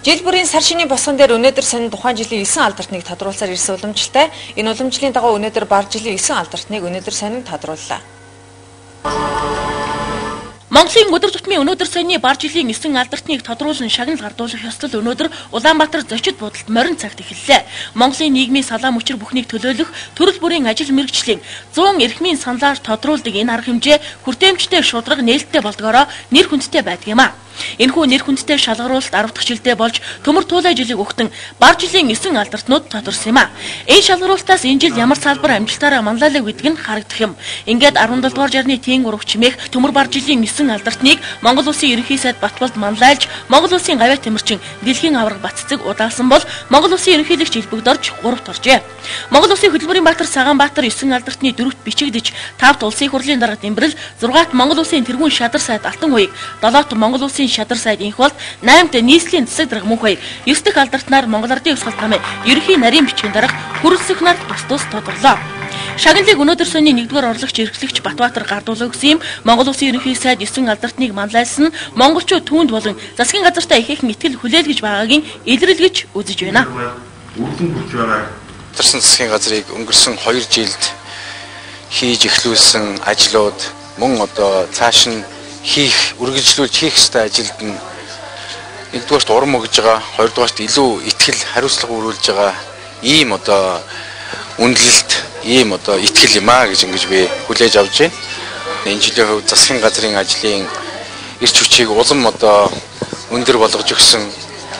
Жил бүрийн сар шинийн босгон дээр өнөөдөр сонин тухайн жилийн 9 алдартныг тодруулсаар ирсэн уламжлалтай. Энэ уламжлалын дагуу өнөөдөр бар жилийн 9 алдартныг өнөөдөр сонин тодрууллаа. Монголын өдөр тутмын өнөөдөр саяны бар жилийн 9 алдартныг тодруулан шагнал гардуулах ёслол өнөөдөр Улаанбаатар зочид буудалд морин цагт эхэллээ. Монголын нийгмийн салаа мөчир бүхнийг төлөөлөх төрөл бүрийн ажил мэргэжлийн 100 эрхмийн саналаар тодруулдаг энэ арга хэмжээ хүртээмжтэй шударга нээлттэй болдгоороо нэр хүндтэй байдаг юм а. Энэхүү нэр хүндтэй шалгаруулалт 10 дахь жилдээ болж төмөр туулай жилиг өгтөн бар жилийн 9 алдартнууд тодорсон юм а. Энэ шалгаруулалтаас энэ жил ямар салбар амжилтаараа манлайлаг гэдэг нь харагдах юм. Ингээд 17 дугаар жарны тийм ураг чимээх төмөр бар жилийн 9 алдартныг Монгол Улсын ерөнхий сайд Батболд манлайлж Монгол Улсын гавьяа тэмэрчин дэлхийн аварга Баццэг удаалсан бол Монгол Улсын ерөнхийлөгч Илбэгдорж 3-т оржээ. Монгол Улсын хөдөлмөрийн баатар Сагаанбаатар 9 алдартны 4-т бичигдэж 5-т Улсын хурлын дарга Дэмбэрэл 6-т Монгол Улсын тэргүүн шадар сайд Алтан уяг 7-т Монгол Улсын шадар сайд Инхболд 8-т нийслэлийн засаг дарга Мөнх баяр 9 дахь алдартнаар Монгол Ардын ёсгол тамир ерөнхий нарийн бичгийн дарга Хүрэлцэх нар тус тодорлоо. Шагналыг өнөөдөр саяны 1-р орлогч эрхлэгч Батбаатар гардуулаа гэсэн юм. Монгол Улсын ерөнхий сайд 9 алдартныг манлайлсан монголчууд түүнд болон засгийн газартаа ихээхэн итгэл хүлээлгэж байгаагийн илэрлэгж үзэж байна. Үрлэн хүрч байгаа Улсын засгийн газрыг өнгөрсөн 2 жилд хийж эхлүүлсэн ажлууд мөн одоо цааш нь үргэлжлүүлж хийх ёстой ажилд нь 1-р урам өгж байгаа, 2-р илүү итгэл хариуцлага өрүүлж байгаа ийм одоо үнэлэлт, ийм одоо итгэл юм аа гэж ингэж би хүлээж авч байна. Энэ жилийн хувьд засгийн газрын ажлын эрч хүчийг улам одоо өндөр болгож өгсөн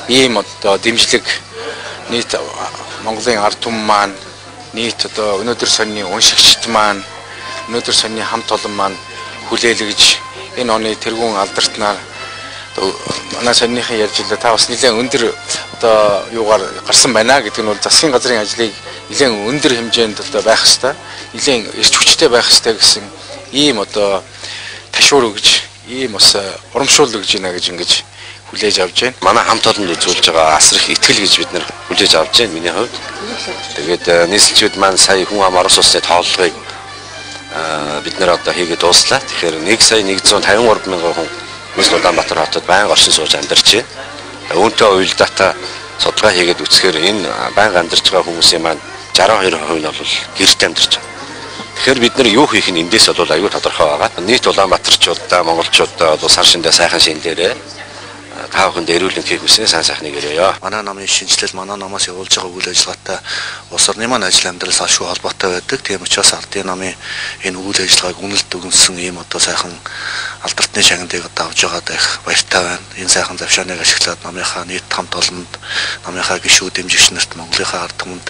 ийм одоо дэмжлэг нийт Монголын ард түмэн маань нийт одоо өнөөдөр сонины уншигчд маань өнөөдөр сонины хамт олон маань хүлээлгэж энэ оны тэргүүн алдартнаар манай сонирхын ярьж илээ та бас нэлээд өндөр одоо юугаар гарсан байна гэдэг нь бол засгийн газрын ажлыг нэлээд өндөр хэмжээнд одоо байх хэвээр нэлээд эрч хүчтэй байх хэвээр гэсэн ийм одоо ташуур өгж ийм бас урамшуул өгж байна гэж ингэж хүлээж авч байна. Манай хамт олонд үзүүлж байгаа асар их итгэл гэж бид нар хүлээж авч байна миний хувьд. Тэгээд нийслэлчүүд маань сая хүн ам Орос улсны тооллогыг бид нэр одоо хийгээд дууслаа. Тэгэхээр 1,153,000 хүн нийслэл Улаанбаатар хотод байнга оршин сууж амьдарч байна. Үүнтэй уялдаатай судалгаа хийгээд үзэхээр энэ байнга амьдарч байгаа хүмүүсийн маань 62% нь бол гэрт амьдарч байна. Тэгэхээр бид нар юу хийх нь эндээс бол аюул тодорхой байгаа. Нийт Улаанбаатарчуудаа, монголчуудаа бол сар шиндээ сайхан шиндээрээ та бүхэнд эрүүлэн хийх хүснээ сайн сайхныг өрөөё. Манай намын шинжилэл, манай намаас явуулж байгаа үйл ажиллагаатай улс орны маань ажил амьдрал ашгүй холбоотой байдаг. Тийм учраас ардын намын энэ үйл ажиллагааг үнэлт өгнсөн ийм одоо сайхан алдартны шагналыг одоо авж байгаад их баяртай байна. Энэ сайхан завшааныг ашиглаад намынхаа нийт хамт олонд, намынхаа гишүүд дэмжигч нарт, Монголынхаа ард түмэнд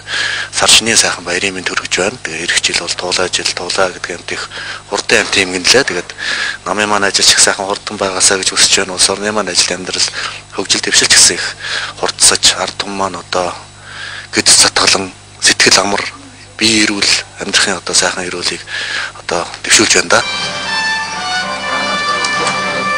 сар шинийн сайхан баярын мэнд хүргэж байна. Тэгээ эх жил бол туулай гэдэг амт их хурдан амт юм гинлээ. Тэгээд намын маань ажиллаж их сайхан хурдан байгаасаа гэж хүсэж байна. Улс орны маань ажил амьдрал хөгжил дэвшилж гэсэн их хурдсаж ард түмэн маань одоо гэдэс цатгалан сэтгэл амар бие эрүүл амьдрахын одоо сайхан эрүүлийг одоо дэвшүүлж байна да.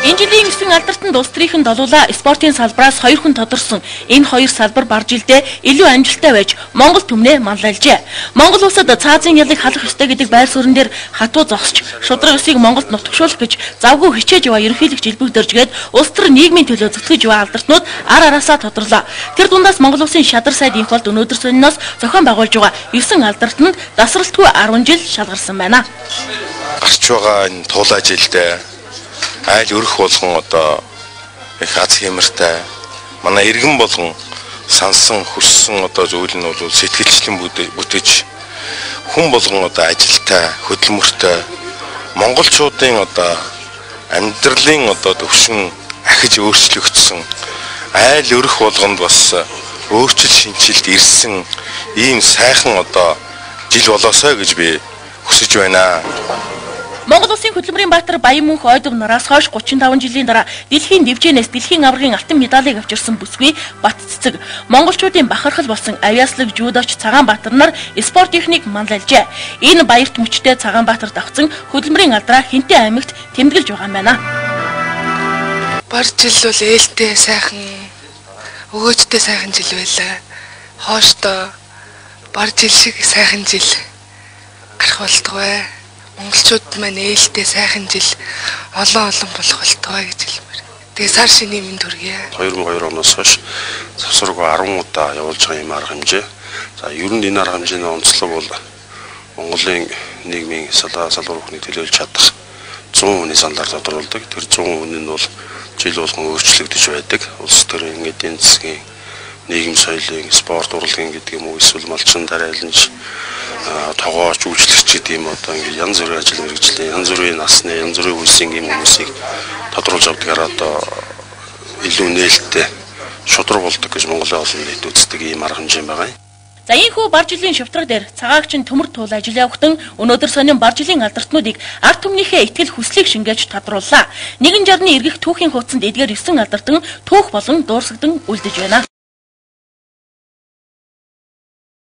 Энэ жилийн 9 алдартанд улс төрийн долуулаа спортын салбараас 2 хүн тодорсон. Энэ 2 салбар бар жилдээ илүү амжилттай байж Монгол түмнээ манлайлжээ. Монгол улсад цаазын ялыг халах ёстой гэдэг байр суурин дээр хатуу зогсож шудраг ёсыг Монголд нутагшуулах гэж завгүй хичээж яваа ерөнхийлөгч Илбэгдоржгээд улс төр нийгмийн төлөө зүтгэж яваа алдартнууд ар араасаа тодорлоо. Тэр дундаас Монгол улсын шадар сайд Инхболд өнөөдөр сониноос зохион байгуулж байгаа 9 алдартанд дасралтгүй 10 жил шалгарсан байна. Гарч байгаа энэ туулай жилдээ айл өрх болгон одоо их аз хэмэртэй манай иргэн болгон сансан хүссэн одоо зүйл нь бол сэтгэлчлэн бүтэж хүн болгон одоо ажилтай хөдөлмөртэй монголчуудын одоо амьдралын одоо төвшин ахиж өөрчлөгдсөн айл өрх болгонд бас өөрчлөлт шинжилт ирсэн ийм сайхан одоо жил болоосоо гэж би хүсэж байна. Монгол Улсын хөдөлмөрийн баатар Баян Мөнх Ойдов нараас хойш 35 жилийн дараа дэлхийн дэвжээнээс дэлхийн аваргын алтан медалийг авчирсан бүсгүй Баццэг монголчуудын бахархал болсон авиаслаг, жюдоч Цагаанбаатар нар спорт техник манлайлжээ. Энэ баярт мөчтэй Цагаанбаатар давхцан хөдөлмөрийн алдраа Хинтээ аймагт тэмдэглэж байгаа юм байна. Бар жил бол ээлтэй сайхан өгөөжтэй сайхан жил байлаа. Хооштой бар жил шиг сайхан жил гарах болтугай. Монголчууд маань ээлтэй сайхан жил олон болох болтугай гэж хэлмээр. Тэгээ сар шинийн мэнд хүргэе. 2002 оноос хойш завсаргүй 10 удаа явуулж байгаа юм арга хэмжээ. За ер нь энэ арга хэмжээний онцлог бол Монголын нийгмийн салбар бүхнийг төлөөлж чадах 100 хүний саналаар тодорхойлдог. Тэр 100 хүн нь бол жил болгон өөрчлөгдөж байдаг. Улс төрийн эдийн засгийн, нийгэм соёлын, спорт урлагийн гэдэг юм уу, эсвэл малчин дарайланч, тогооч, үйлчлэгч гэдэг юм одоо ингээд янз бүрийн ажил мэргэжлийн, янз бүрийн насны, янз бүрийн үеийн юм хүмүүсийг тодруулж авдагаараа одоо илүү нээлттэй шудраг болдог гэж Монголын олон нийт үздэг ийм арга хэмжээ байгаа юм. За ийхүү бар жилийн шавтраг дээр цагаагчин төмөр туул ажил явахтан өнөөдөр сонин бар жилийн алдартнуудыг ард түмнийхээ итгэл хүслийг шингээж тодрууллаа. Нэгэн жарны эргэх түүхийн хуудсанд эдгээр 9 алдартан түүх болон дуурсагдан үлдэж байна.